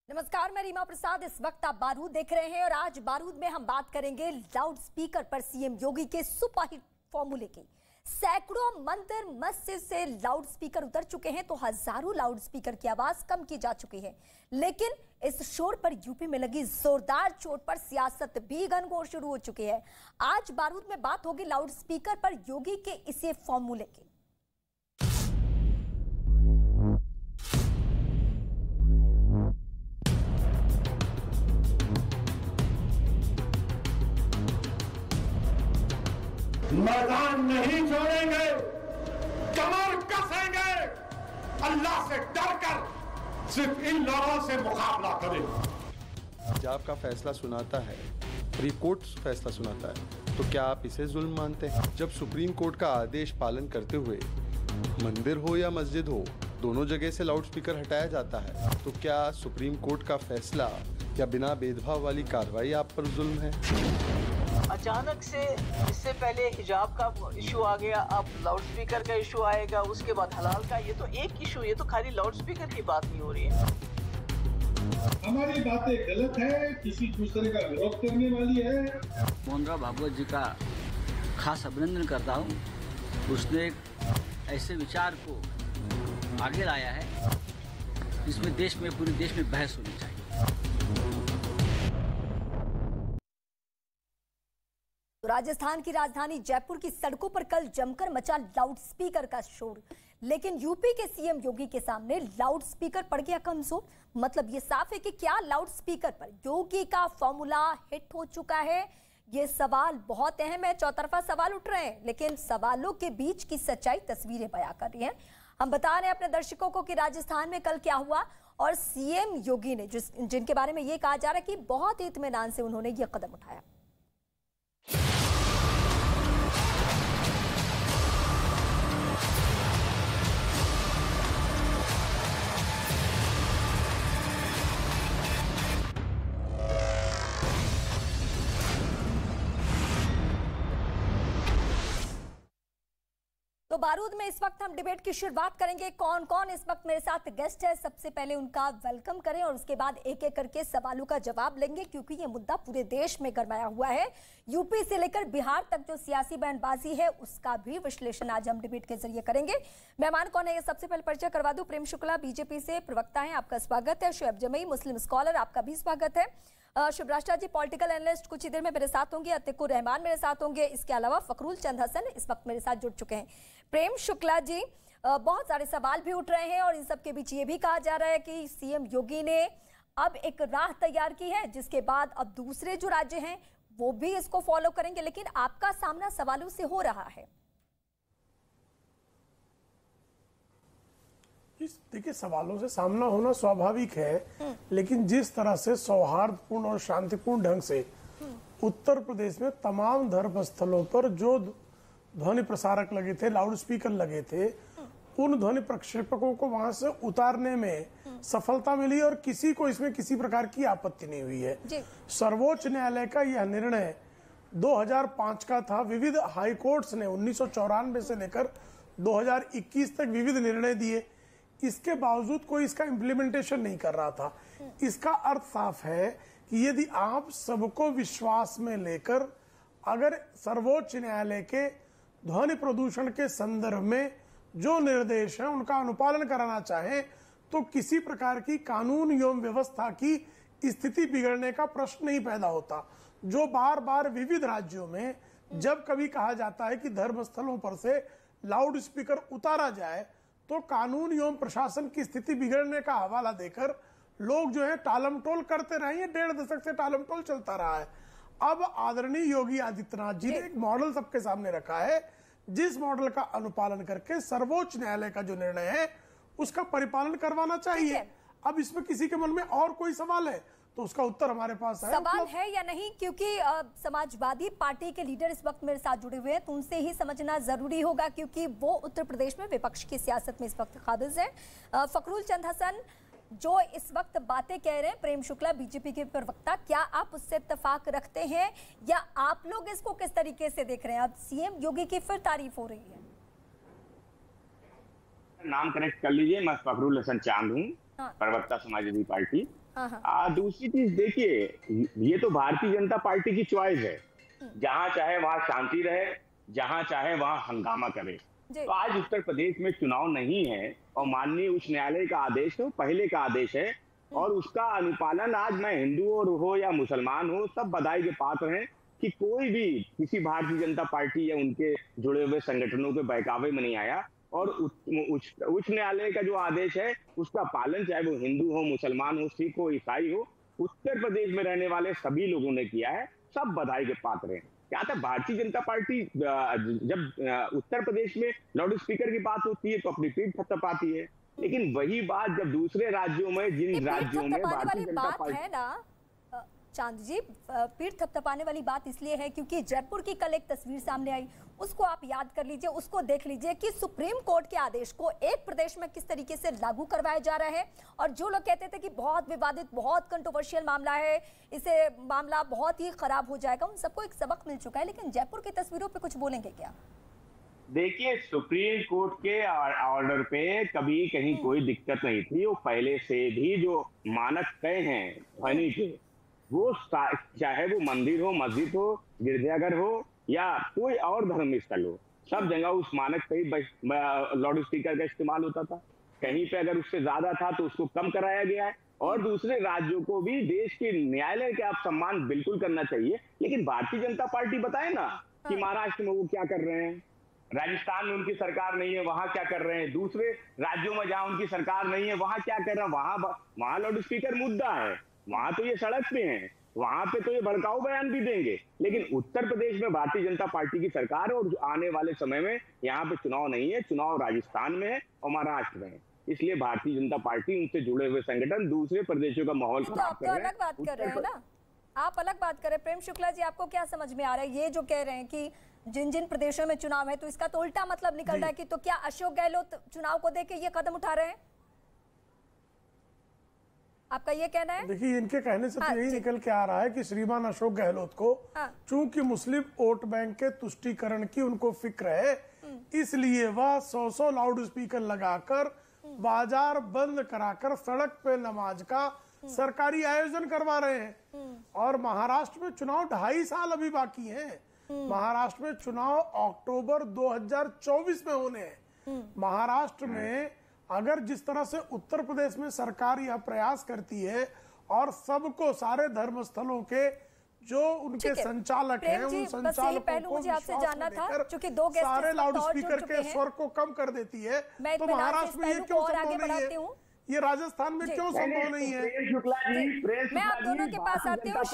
नमस्कार, मैं रीमा प्रसाद। इस वक्त आप बारूद देख रहे हैं और आज बारूद में हम बात करेंगे लाउड स्पीकर पर सीएम योगी के सुपरहिट फॉर्मूले की। सैकड़ों मंदिर मस्जिद से लाउड स्पीकर उतर चुके हैं तो हजारों लाउड स्पीकर की आवाज कम की जा चुकी है, लेकिन इस शोर पर यूपी में लगी जोरदार चोट पर सियासत भी घनघोर शुरू हो चुकी है। आज बारूद में बात होगी लाउड स्पीकर पर योगी के इसी फॉर्मूले की। मैदान नहीं छोड़ेंगे, कमर कसेंगे, अल्लाह से डरकर सिर्फ इन लोगों से मुकाबला करेंगे। जब आपका फैसला सुनाता है, सुप्रीम कोर्ट फैसला सुनाता है, तो क्या आप इसे जुल्म मानते हैं? जब सुप्रीम कोर्ट का आदेश पालन करते हुए मंदिर हो या मस्जिद हो, दोनों जगह से लाउड स्पीकर हटाया जाता है, तो क्या सुप्रीम कोर्ट का फैसला या बिना भेदभाव वाली कार्रवाई आप पर जुल्म है? अचानक से इससे पहले हिजाब का इशू आ गया, अब लाउड स्पीकर का इशू आएगा, उसके बाद हलाल का। ये तो एक इशू, ये तो खाली लाउड स्पीकर की बात नहीं हो रही है। हमारी बातें गलत है, किसी दूसरे का विरोध करने वाली है। मोहन राव भागवत जी का खास अभिनंदन करता हूँ। उसने ऐसे विचार को आगे लाया है जिसमें पूरे देश में बहस होनी चाहिए। तो राजस्थान की राजधानी जयपुर की सड़कों पर कल जमकर मचा लाउड स्पीकर का शोर, लेकिन यूपी के सीएम योगी के सामने लाउड स्पीकर पड़ गया कमजोर। मतलब ये साफ है कि क्या लाउड स्पीकर पर योगी का फॉर्मूला हिट हो चुका है? ये सवाल बहुत अहम है, चौतरफा सवाल उठ रहे हैं, लेकिन सवालों के बीच की सच्चाई तस्वीरें बयां कर रही हैं। हम बता रहे हैं अपने दर्शकों को कि राजस्थान में कल क्या हुआ और सीएम योगी ने जिनके बारे में ये कहा जा रहा है कि बहुत ही इत्मीनान से उन्होंने ये कदम उठाया। तो बारूद में इस वक्त हम डिबेट की शुरुआत करेंगे। कौन कौन इस वक्त मेरे साथ गेस्ट है, सबसे पहले उनका वेलकम करें और उसके बाद एक एक करके सवालों का जवाब लेंगे, क्योंकि ये मुद्दा पूरे देश में गरमाया हुआ है। यूपी से लेकर बिहार तक जो सियासी बयानबाजी है उसका भी विश्लेषण आज हम डिबेट के जरिए करेंगे। मेहमान कौन है, ये सबसे पहले परिचय करवा दूं। प्रेम शुक्ला बीजेपी से प्रवक्ता है, आपका स्वागत है। शुएब जमई मुस्लिम स्कॉलर, आपका भी स्वागत है। शुभ्राष्टा जी पॉलिटिकल एनालिस्ट कुछ ही देर में मेरे साथ होंगे। अतिकुर रहमान मेरे साथ होंगे। इसके अलावा फखरुल चंद हसन इस वक्त मेरे साथ जुड़ चुके हैं। प्रेम शुक्ला जी, बहुत सारे सवाल भी उठ रहे हैं और इन सब के बीच ये भी कहा जा रहा है कि सीएम योगी ने अब एक राह तैयार की है, जिसके बाद अब दूसरे जो राज्य हैं वो भी इसको फॉलो करेंगे, लेकिन आपका सामना सवालों से हो रहा है। देखिए, सवालों से सामना होना स्वाभाविक है, लेकिन जिस तरह से सौहार्दपूर्ण और शांतिपूर्ण ढंग से उत्तर प्रदेश में तमाम धर्म स्थलों पर जो ध्वनि प्रसारक लगे थे, लाउड स्पीकर लगे थे, उन ध्वनि प्रक्षेपकों को वहां से उतारने में सफलता मिली और किसी को इसमें किसी प्रकार की आपत्ति नहीं हुई है। सर्वोच्च न्यायालय का यह निर्णय 2005 का था। विविध हाई कोर्ट्स ने 1994 से लेकर 2021 तक विविध निर्णय दिए, इसके बावजूद कोई इसका इम्प्लीमेंटेशन नहीं कर रहा था। इसका अर्थ साफ है कि यदि आप सबको विश्वास में लेकर अगर सर्वोच्च न्यायालय के ध्वनि प्रदूषण के संदर्भ में जो निर्देश हैं उनका अनुपालन कराना चाहें, तो किसी प्रकार की कानून एवं व्यवस्था की स्थिति बिगड़ने का प्रश्न नहीं पैदा होता। जो बार बार विविध राज्यों में जब कभी कहा जाता है कि धर्मस्थलों पर से लाउड स्पीकर उतारा जाए, तो कानून एवं प्रशासन की स्थिति बिगड़ने का हवाला देकर लोग जो है टालमटोल करते रहे हैं। 1.5 दशक से टालमटोल चलता रहा है। अब आदरणीय योगी आदित्यनाथ जी ने एक मॉडल सबके सामने रखा है, जिस मॉडल का अनुपालन करके सर्वोच्च न्यायालय का जो निर्णय है उसका परिपालन करवाना चाहिए। अब इसमें किसी के मन में और कोई सवाल है तो उसका उत्तर हमारे पास है। सवाल है या नहीं, क्योंकि समाजवादी पार्टी के लीडर इस वक्त मेरे साथ जुड़े हुए हैं, तो उनसे ही समझना जरूरी होगा, क्योंकि वो उत्तर प्रदेश में विपक्ष की सियासत में इस वक्त काबिज है। फखरुल चंद हसन जो इस वक्त बातें कह रहे हैं प्रेम शुक्ला बीजेपी के प्रवक्ता, क्या आप उससे इत्तेफाक रखते हैं या आप लोग इसको किस तरीके से देख रहे हैं? अब सीएम योगी की फिर तारीफ हो रही है। नाम करेक्ट कर लीजिए, मैं फखरुल हसन चांद हूँ। प्रवक्ता समाजवादी पार्टी। हाँ। दूसरी चीज देखिए, ये तो भारतीय जनता पार्टी की चॉइस है, जहां चाहे वहां शांति रहे, जहां चाहे वहां हंगामा करे। तो आज उत्तर प्रदेश में चुनाव नहीं है और माननीय उच्च न्यायालय का आदेश है, पहले का आदेश है, और उसका अनुपालन आज मैं हिंदू हो या मुसलमान हो, सब बधाई के पात्र हैं कि कोई भी किसी भारतीय जनता पार्टी या उनके जुड़े हुए संगठनों के बहकावे में नहीं आया। और उच्च न्यायालय का जो आदेश है उसका पालन, चाहे वो हिंदू हो, मुसलमान हो, सिख हो, ईसाई हो, उत्तर प्रदेश में रहने वाले सभी लोगों ने किया है, सब बधाई के पात्र हैं। क्या था, भारतीय जनता पार्टी जब उत्तर प्रदेश में लाउड स्पीकर की बात होती है तो अपनी पीठ थपथपाती है, लेकिन वही बात जब दूसरे राज्यों में, जिन राज्यों में भारतीय जनता पार्टी है ना चांद जी, पीठ थपथपाने वाली बात इसलिए है क्योंकि जयपुर की कल एक तस्वीर सामने आई, उसको आप याद कर लीजिए, उसको देख लीजिए कि सुप्रीम कोर्ट के आदेश को एक प्रदेश में किस तरीके से लागू करवाया जा रहा है। और जो लोग कहते थे कि बहुत विवादित, बहुत कंट्रोवर्शियल मामला है, इसे मामला बहुत ही खराब हो जाएगा, उन सबको एक सबक मिल चुका है। लेकिन जयपुर की तस्वीरों पर कुछ बोलेंगे क्या? देखिए, सुप्रीम कोर्ट के ऑर्डर पे कभी कहीं कोई दिक्कत नहीं थी। वो पहले से भी जो मानक तय हैं ध्वनि के, वो चाहे वो मंदिर हो, मस्जिद हो, गिरजाघर हो या कोई और धर्म स्थल हो, सब जगह उस मानक पे ही लाउड स्पीकर का इस्तेमाल होता था। कहीं पे अगर उससे ज्यादा था तो उसको कम कराया गया है। और दूसरे राज्यों को भी देश के न्यायालय के आप सम्मान बिल्कुल करना चाहिए। लेकिन भारतीय जनता पार्टी बताए ना कि महाराष्ट्र में वो क्या कर रहे हैं, राजस्थान में उनकी सरकार नहीं है, वहां क्या कर रहे हैं, दूसरे राज्यों में जहां उनकी सरकार नहीं है वहां क्या कर रहे हैं, वहां लाउड स्पीकर मुद्दा है, वहां तो ये सड़क पे हैं, वहां पे तो ये भड़काऊ बयान भी देंगे। लेकिन उत्तर प्रदेश में भारतीय जनता पार्टी की सरकार है और आने वाले समय में यहाँ पे चुनाव नहीं है, चुनाव राजस्थान में है और महाराष्ट्र में है। इसलिए भारतीय जनता पार्टी, उनसे जुड़े हुए संगठन दूसरे प्रदेशों का माहौल खराब कर रहे हैं। अलग बात कर रहे हैं ना, आप अलग बात कर रहे हैं। प्रेम शुक्ला जी, आपको क्या समझ में आ रहा है ये जो कह रहे हैं कि जिन जिन प्रदेशों में चुनाव है तो इसका तो उल्टा मतलब निकल रहा है कि तो क्या अशोक गहलोत चुनाव को देख के ये कदम उठा रहे हैं? आपका ये कहना है? देखिए, इनके कहने से तो यही निकल के आ रहा है कि श्रीमान अशोक गहलोत को चूंकि मुस्लिम वोट बैंक के तुष्टीकरण की उनको फिक्र है, इसलिए वह 100 लाउड स्पीकर लगाकर बाजार बंद कराकर सड़क पे नमाज का सरकारी आयोजन करवा रहे हैं। और महाराष्ट्र में चुनाव 2.5 साल अभी बाकी है। महाराष्ट्र में चुनाव अक्टूबर 2024 में होने हैं। महाराष्ट्र में अगर जिस तरह से उत्तर प्रदेश में सरकार यह प्रयास करती है और सबको, सारे धर्म स्थलों के जो उनके संचालक हैं, उन संचालकों को मुझे आपसे जानना था, क्योंकि दो सारे लाउड स्पीकर के स्वर को कम कर देती है, तो महाराष्ट्र में ये क्यों संभव नहीं है? ये राजस्थान में क्यों संभव नहीं है? मैं आप दोनों के पास आती हूँ।